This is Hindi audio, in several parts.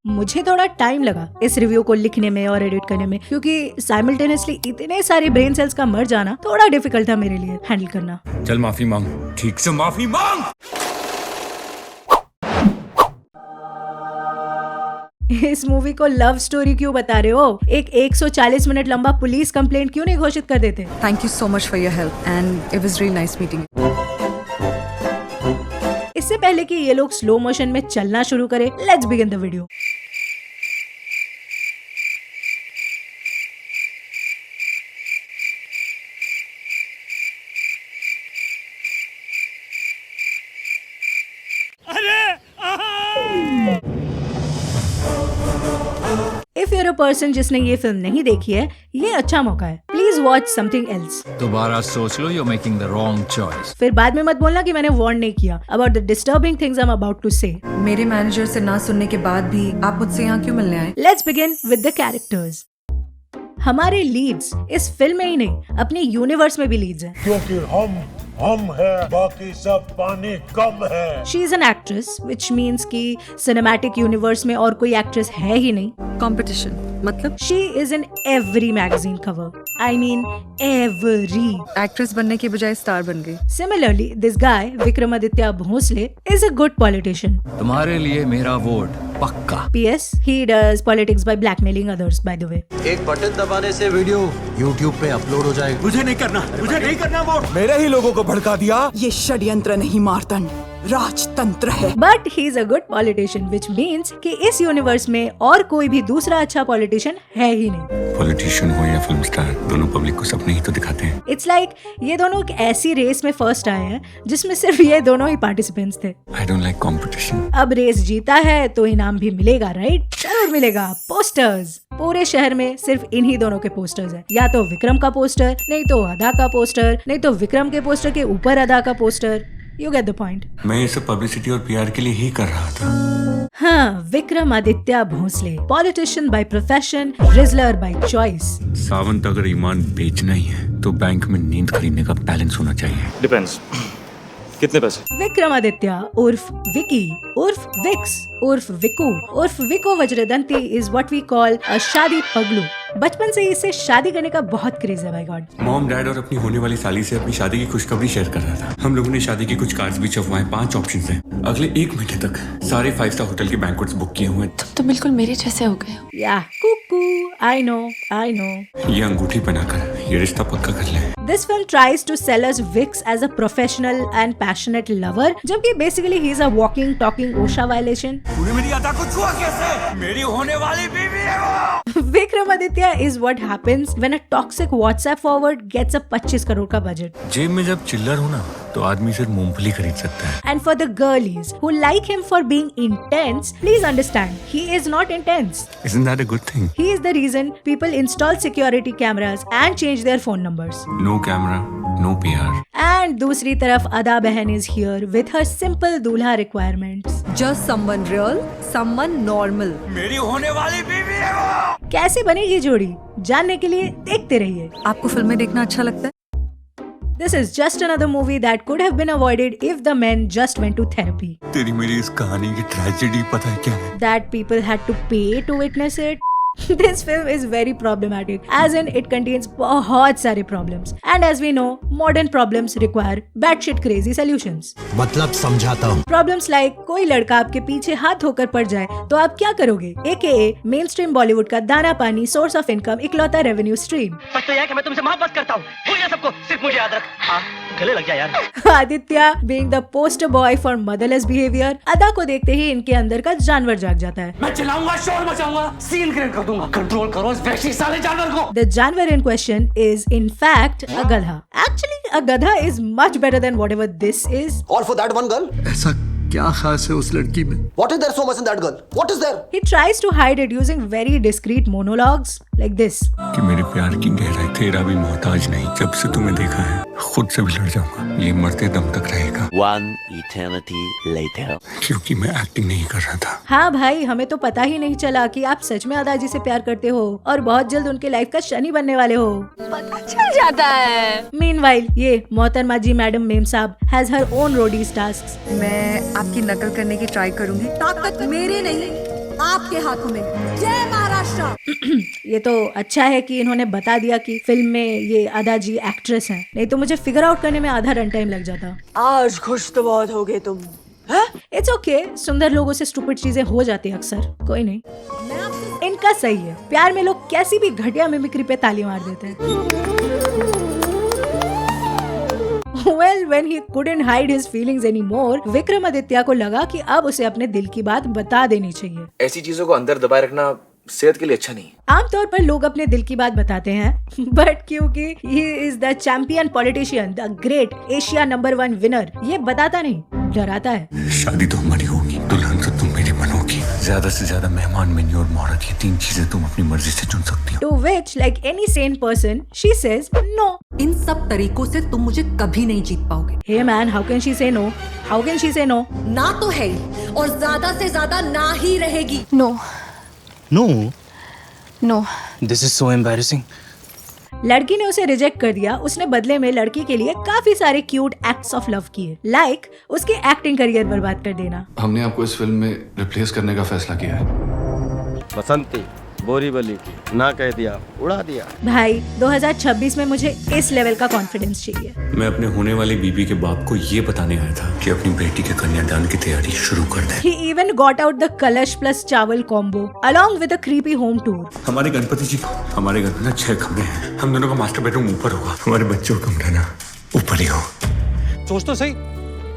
मुझे थोड़ा टाइम लगा इस रिव्यू को लिखने में और एडिट करने में, क्योंकि साइमल्टेनियसली इतने सारे ब्रेन सेल्स का मर जाना थोड़ा डिफिकल्ट था मेरे लिए हैंडल करना। चल माफी मांग, ठीक से माफी मांग। इस मूवी को लव स्टोरी क्यों बता रहे हो? एक 140 मिनट लंबा पुलिस कंप्लेंट क्यों नहीं घोषित कर देते? Thank you so much for your help and it was really nice meeting you. इससे पहले कि ये लोग स्लो मोशन में चलना शुरू करें, let's begin the video. If you're a person जिसने ये फिल्म नहीं देखी है, ये अच्छा मौका है। Please watch something else. दोबारा सोच लो, you're making the wrong choice. फिर बाद में मत बोलना कि मैंने वार्न नहीं किया about the disturbing things I am about to say. मेरे मैनेजर से ना सुनने के बाद भी आप मुझसे यहाँ क्यों मिलने आए? Let's begin with the characters. हमारे लीड्स इस फिल्म में ही नहीं, अपने यूनिवर्स में भी लीड्स हैं। क्योंकि हम है, बाकी सब पानी कम है। She is an actress, which means कि सिनेमैटिक यूनिवर्स में और कोई एक्ट्रेस है ही नहीं। कंपटीशन मतलब? She is in every magazine cover, I mean every. Actress बनने के बजाय स्टार बन गई। Similarly, this guy Vikramaditya Bhosle is a good politician. तुम्हारे लिए मेरा वोट पक्का। P.S. He does politics by blackmailing others, by the way. एक बटन दबाने से वीडियो YouTube पे अपलोड हो जाएगा। मुझे नहीं करना वोट। मेरे ही लोगों को भड़का दिया। ये षड्यंत्र नहीं मारतंड, राजतंत्र है। But he's a good politician, which means कि इस यूनिवर्स में और कोई भी दूसरा अच्छा पॉलिटिशियन है ही नहीं। पॉलिटिशियन हो या फिल्म स्टार, दोनों पब्लिक को सपने ही तो दिखाते हैं। It's like ये दोनों एक ऐसी रेस में फर्स्ट आए हैं जिसमें सिर्फ ये दोनों ही पार्टिसिपेंट्स थे। I don't like competition. अब रेस जीता है तो इनाम भी मिलेगा, राइट? जरूर मिलेगा। पोस्टर्स। पूरे शहर में सिर्फ इन्हीं दोनों के पोस्टर्स हैं। या तो विक्रम का पोस्टर, नहीं तो अदा का पोस्टर, नहीं तो विक्रम के पोस्टर के ऊपर अदा का poster. You get the point. मैं ये सब पब्लिसिटी और पीआर के लिए ही कर रहा था। हाँ, Vikramaditya Bhosle, politician by profession, wrestler by choice. Sawant अगर ईमान बेचना ही है तो बैंक में नींद खरीदने का बैलेंस होना चाहिए। डिपेंड्स, कितने पैसे? विक्रमादित्य उर्फ विकी उर्फ विक्स उर्फ Vicco Vajradanti is what we call अ शादी पगलू। बचपन से ही इसे शादी करने का बहुत क्रेज है, बाय गॉड। मॉम, डैड और अपनी होने वाली साली से अपनी शादी की खुशखबरी शेयर कर रहा था। हम लोगों ने शादी की कुछ कार्ड्स भी छपवाए। 5 ऑप्शंस हैं। अगले 1 महीने तक सारे 5 स्टार होटल के बैंक्वेट्स बुक किए हुए। तुम तो बिल्कुल मेरे जैसे हो गए हो। या कुकू, आई नो। ये अंगूठी बनाकर ये रिश्ता पक्का कर ले। This film tries to sell us Vix as a professional and passionate lover, जबकि basically he is a walking, talking OSHA violation. तूने मेरी अदा को छुआ कैसे? मेरी होने वाली बीवी है वो। Vikramaditya is what happens when a toxic WhatsApp forward gets a 25 crore का बजट। जेब में जब चिल्लर हो ना तो आदमी सिर्फ मूंगफली खरीद सकता है। And for the girlies who like him for being intense, please understand, he is not intense. Isn't that a good thing? He is the reason people install security cameras and change their phone numbers. No camera, no PR. And दूसरी तरफ अदा बहन is here with her simple दूल्हा requirements. Just someone real, someone normal. मेरी होने वाली बीवी है वो। कैसे बनेगी जोड़ी, जानने के लिए देखते रहिए। आपको फिल्में देखना अच्छा लगता है? This is just another movie that could have been avoided if the men just went to therapy. तेरी मेरी इस कहानी की ट्रेजेडी पता है क्या है? That people had to pay to witness it. This film is very problematic, as in it contains बहुत सारे problems, and as we know, modern problems require batshit crazy solutions. मतलब समझाता हूँ। Problems like कोई लड़का आपके पीछे हाथ होकर पड़ जाए तो आप क्या करोगे? AKA mainstream बॉलीवुड का दाना पानी सोर्स ऑफ इनकम, इकलौता रेवेन्यू स्ट्रीम। सच तो यह है कि मैं तुमसे मोहब्बत करता हूँ। भूल जा सबको, सिर्फ मुझे याद रख। हाँ, गले लग जा यार। Aditya being the poster boy for motherless behavior, अदा को देखते ही इनके अंदर का जानवर जाग जाता है। मैं चिल्लाऊंगा, शोर मचाऊंगा, सीन क्रिएट कर दूंगा। कंट्रोल करो इस वैसी साले जानवर को। The जानवर in question is in fact a गधा. Actually, a गधा is much better than whatever this is. All for that one girl? ऐसा क्या खास है उस लड़की में? What is there so much in that girl? What is there? He tries to hide it using very discreet monologues like this. कि मेरे प्यार की गहराई तेरा भी मोहताज नहीं। जब से तुम्हें देखा है खुद से भी लड़ जाऊंगा। ये मरते दम तक रहेगा। One eternity later. क्योंकि मैं एक्टिंग नहीं कर रहा था। हाँ भाई, हमें तो पता ही नहीं चला कि आप सच में अदा जी से प्यार करते हो और बहुत जल्द उनके लाइफ का शनि बनने वाले हो। पता चल जाता है। Meanwhile, ये मोहतरमा जी मैडम मेम साहब has her own roadies tasks. मैं आपकी नकल करने की ट्राई करूंगी। ताकत मेरे नहीं, आपके हाथों में। जय महाराष्ट्र। ये तो अच्छा है कि इन्होंने बता दिया कि फिल्म में ये अदा जी एक्ट्रेस हैं, नहीं तो मुझे फिगर आउट करने में आधा रन टाइम लग जाता। आज खुश तो बहुत हो गए तुम। इट्स ओके, सुंदर लोगों से स्टूपिड चीजें हो जाती है अक्सर, कोई नहीं। इनका सही है, प्यार में लोग कैसी भी घटिया मिमिक्री पे ताली मार देते हैं। Well, when he couldn't hide his feelings anymore, Vikramaditya को लगा कि अब उसे अपने दिल की बात बता देनी चाहिए। ऐसी चीजों को अंदर दबाए रखना सेहत के लिए अच्छा नहीं। आमतौर पर लोग अपने दिल की बात बताते हैं, बट क्योंकि he is the champion politician, the great Asia number 1 winner, ये बताता नहीं, डराता है। शादी तो हमारी होगी, दुल्हन तो तुम मेरी बनोगी, ज्यादा से ज्यादा मेहमान, मेन्यू और मोहरत, ये 3 चीजें तुम अपनी मर्जी से चुन सकती हो। To which, like any sane person, she says no. इन सब तरीकों से तुम मुझे कभी नहीं जीत पाओगे। Hey man, how can she say no? How can she say no? ना तो है ही, और ज्यादा से ज्यादा ना ही रहेगी। No no, no this is so embarrassing. लड़की ने उसे रिजेक्ट कर दिया। उसने बदले में लड़की के लिए काफी सारे क्यूट एक्ट्स ऑफ लव किए, लाइक उसके एक्टिंग करियर बर्बाद कर देना। हमने आपको इस फिल्म में रिप्लेस करने का फैसला किया है। बसंती बोरीवली की ना कह दिया, उड़ा दिया। भाई 2026 में मुझे इस लेवल का कॉन्फिडेंस चाहिए। मैं अपने होने वाली बीबी के बाप को ये बताने आया था कि अपनी बेटी के कन्यादान की तैयारी शुरू कर दे। He even got out the कलश प्लस चावल combo along with a creepy home tour. हमारे गणपति जी, हमारे घर में ना 6 कमरे हैं। हम दोनों का मास्टर बेडरूम ऊपर होगा, हमारे बच्चों का कमरा ना ऊपर ही हो। सोच तो सही,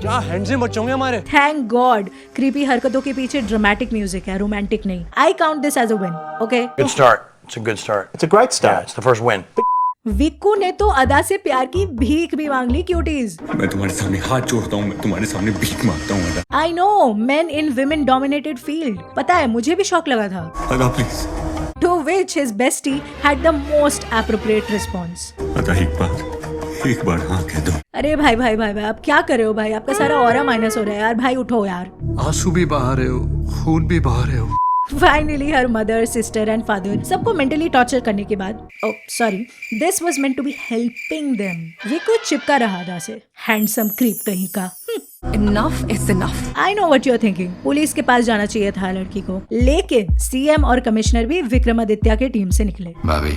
क्या हैंडसम बच्चे होंगे हमारे। थैंक गॉड, क्रीपी हरकतों के पीछे ड्रामेटिक म्यूजिक है, रोमांटिक नहीं। I count this as a win, okay? Good start. It's a good start. It's a great start. It's the first win. Vikku ने तो अदा से प्यार की भीख भी मांग ली क्यूटीज। मैं तुम्हारे सामने हाथ जोड़ता हूँ, मैं तुम्हारे सामने भीख मांगता हूँ अदा। I know, main in women dominated field. पता है, मुझे भी शौक लगा था। अदा please. To which his bestie had the most appropriate response. अदा एक बार हाँ कह दो। अरे भाई भाई भाई भाई, आप क्या कर रहे हो भाई? आपका सारा ऑरा माइनस हो रहा है यार। भाई उठो यार। आंसू भी बहा रहे हो, खून भी बहा रहे हो। Finally, her mother, sister and father सबको mentally torture करने के बाद, oh sorry, this was meant to be helping them. Vikku चिपका रहा अदा से, handsome creep कहीं का। Enough is enough. I know what you're thinking. Police के पास जाना चाहिए था लड़की को, लेकिन सीएम और कमिश्नर भी विक्रमादित्य के टीम से निकले। भाभी,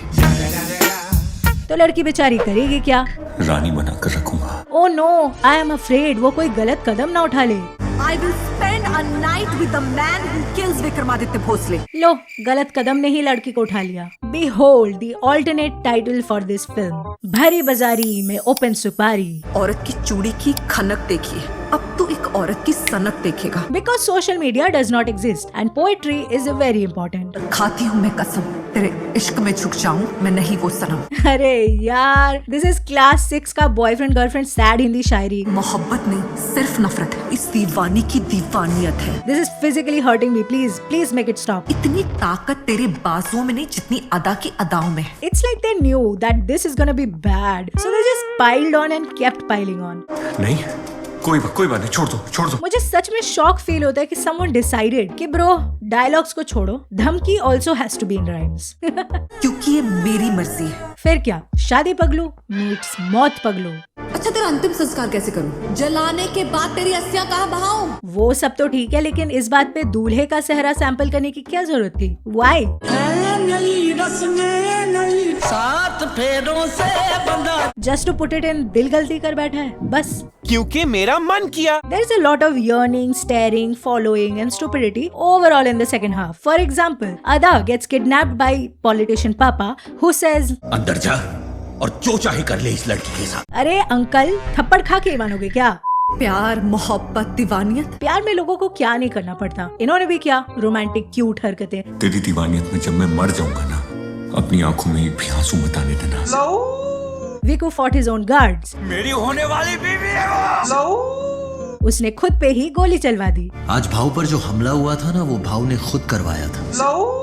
तो लड़की बेचारी करेगी क्या? रानी बनाकर रखूंगा। Oh no, I am afraid वो कोई गलत कदम ना उठा ले। I will spend a night with the man who kills Vikramaditya Bhosle. लो, गलत कदम ने ही लड़की को उठा लिया। Behold the alternate title for this film. भरी बाजारी में ओपन सुपारी। औरत की चूड़ी की खनक देखी, अब तू एक औरत की सनक देखेगा। Because social media does not exist and poetry is very important. खाती हूँ मैं कसम, तेरे इश्क में झुक जाऊँ मैं नहीं वो सनम। अरे यार, this is class 6 का बॉयफ्रेंड गर्लफ्रेंड सैड हिंदी शायरी। मोहब्बत नहीं, सिर्फ नफरत है। इस दीवानी की दीवानियत है। This is physically hurting me. Please make it stop. इतनी ताकत तेरे बाजुओं में नहीं जितनी अदा की अदाओं में। It's like they knew that this is gonna be bad, so they just piled on and kept piling on. नहीं, कोई बात नहीं, छोड़ दो। मुझे सच में शॉक फील होता है कि someone decided कि ब्रो डायलॉग्स को छोड़ो, धमकी also has to be in rhymes. क्योंकि ये मेरी मर्जी है। फिर क्या, शादी पगलू मीट्स मौत पगलू। अच्छा, तेरा अंतिम संस्कार कैसे करूं? जलाने के बाद तेरी अस्थियां कहाँ बहाऊं? वो सब तो ठीक है, लेकिन इस बात पे दूल्हे का सेहरा सैंपल करने की क्या जरूरत थी? Why? सात फेरों से बंधा। Just to put it in, दिल गलती कर बैठा है, बस। क्योंकि मेरा मन किया। There is a lot of yearning, staring, following and stupidity overall in the second half. For example, Ada gets kidnapped by politician Papa who says, अंदर जा और जो चाहे कर ले इस लड़की के साथ। अरे अंकल, थप्पड़ खा के मानोगे क्या? प्यार, मोहब्बत, दीवानियत। प्यार में लोगों को क्या नहीं करना पड़ता। इन्होंने भी किया रोमांटिक क्यूट हरकतें। तेरी दीवानियत में जब मैं मर जाऊंगा ना, अपनी आंखों में एक भी आंसू मत आने देना। Viku fought his own guards. मेरी होने वाली बीवी है वो। उसने खुद पे ही गोली चलवा दी। आज भाव पर जो हमला हुआ था ना, वो भाव ने खुद करवाया था।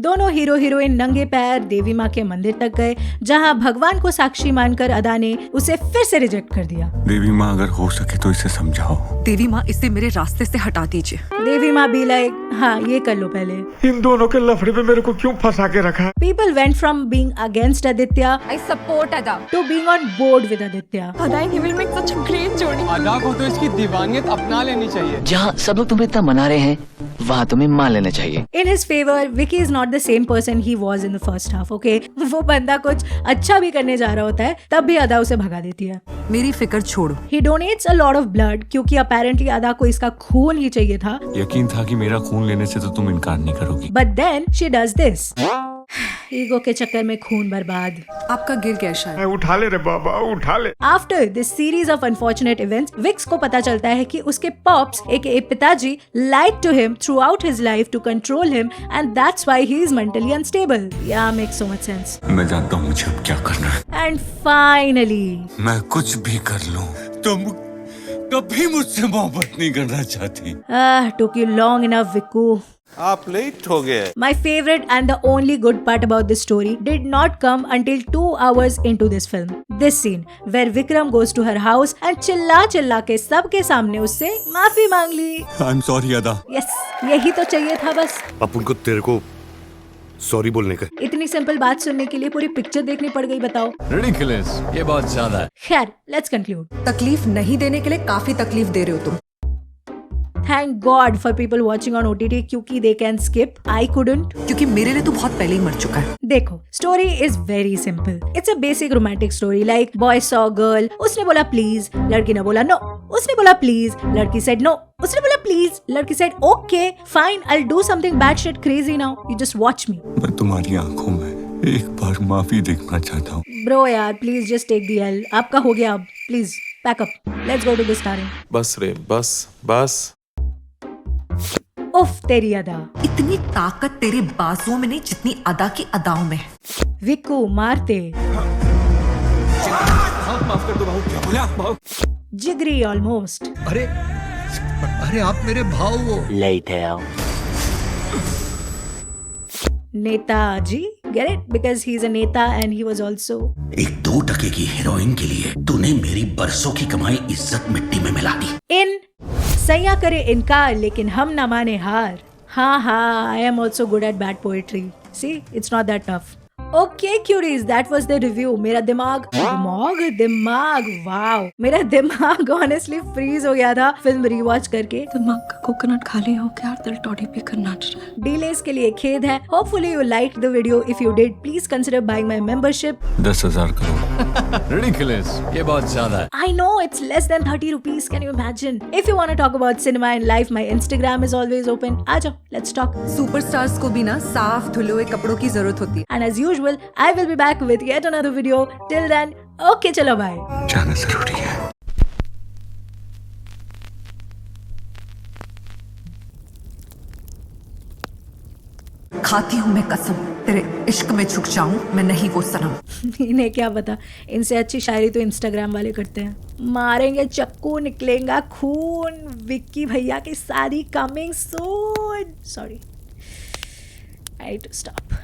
दोनों हीरो हीरोइन नंगे पैर देवी माँ के मंदिर तक गए, जहाँ भगवान को साक्षी मानकर अदा ने उसे फिर से रिजेक्ट कर दिया। देवी माँ, अगर हो सके तो इसे समझाओ। देवी माँ, इसे मेरे रास्ते से हटा दीजिए। देवी माँ भी लाइक, हाँ ये कर लो पहले। इन दोनों के लफड़े में मेरे को क्यों फंसा के रखा? People went from being against Aditya I support Ada. to being on board with Aditya. Ada and he will make such a great जोड़ी। अदा को तो इसकी दीवानियत अपना लेनी चाहिए। जहाँ सब लोग तुम्हें इतना मना रहे हैं, वहाँ तुम्हें मान लेना चाहिए। In his favor, Vicky is not the same person he was in the first half, okay? वो बंदा कुछ अच्छा भी करने जा रहा होता है, तब भी अदा उसे भगा देती है। मेरी फिक्र छोड़ो। He donates a lot of blood क्योंकि apparently अदा को इसका खून ही चाहिए था। यकीन था कि मेरा खून लेने से तो तुम इनकार नहीं करोगी। But then she does this. Ego के चक्कर में खून बर्बाद। आपका गिर गया शायद। उठा ले रे बाबा, उठा ले। After this series of unfortunate events, Vix को पता चलता है कि उसके pops, aka पिताजी, lied to him throughout his life to control him, and that's why he is mentally unstable. Yeah, makes so much sense. मैं जानता हूँ मुझे अब क्या करना है। And finally, मैं कुछ भी कर लूँ, तुम कभी मुझसे मोहब्बत नहीं करना चाहती। took you long enough, Vikku. आप लेट हो गए। My favorite and the only good part about this story did not come until 2 hours into this film. This scene where Vikram goes to her house and चिल्ला के सबके सामने उससे माफी मांग ली। I'm sorry अदा। Yes, यही तो चाहिए था बस। अब उनको तेरे को सॉरी बोलने का। इतनी सिंपल बात सुनने के लिए पूरी पिक्चर देखनी पड़ गई, बताओ। रिडिकुलस, ये बहुत ज्यादा है। खैर, let's conclude. तकलीफ नहीं देने के लिए काफी तकलीफ दे रहे हो तुम। Thank God for people watching on OTT क्योंकि they can skip. I couldn't. क्योंकि मेरे लिए तो बहुत पहले ही मर चुका है। देखो, story is very simple. It's a basic romantic story like boy saw girl, उसने बोला please, लड़की ने बोला no, उसने बोला please, लड़की said no, उसने बोला please, लड़की said okay, fine, I'll do something bad shit crazy now. You just watch me. मैं तुम्हारी आंखों में एक बार माफी देखना चाहता हूँ। Bro यार, please just take the L. आपका हो गया अब, please pack up. Let's go to the starring. बस रे, बस। उफ तेरी अदा। इतनी ताकत तेरे बाजुओं में नहीं जितनी अदा की अदाओं में है। विक्कू मारते। माफ कर दो भाऊ, क्या बोला? जिगरी ऑलमोस्ट। अरे आप मेरे भाव हो। लेट है आओ। Netaji, get it? Because he's a नेता and he was also. एक 2 टके की हीरोइन के लिए तूने मेरी बरसों की कमाई इज्जत मिट्टी में मिला दी। इन सैया करे इनकार लेकिन हम ना माने हार। हाँ, I am also good at bad poetry. See, it's not that tough. Okay, cuties, that was the review. मेरा दिमाग, वाओ, मेरा दिमाग honestly freeze हो गया था फिल्म रिवॉच करके। दिमाग का कोकोनट खाली हो गया, दिल टॉडी भी करना रहा है। Delays के लिए खेद है। Hopefully you liked the video. If you did, please consider buying my membership. 10,000 crore. Ridiculous, ये बहुत ज्यादा है। I know it's less than 30 rupees. Can you imagine? If you want to talk about cinema and life, my Instagram is always open. आ जाओ, let's talk. सुपरस्टार्स को भी ना साफ धुले हुए कपड़ों की जरूरत होती है। And as usual, I will be back with yet another video. Till then, okay, चलो bye. जाना जरूरी है। खाती हूँ मैं कसम, तेरे इश्क में झुक जाऊं मैं नहीं वो सनम। इन्हें क्या पता, इनसे अच्छी शायरी तो इंस्टाग्राम वाले करते हैं। मारेंगे चक्कू, निकलेगा खून। विक्की भैया की शादी coming soon. Sorry, I to stop.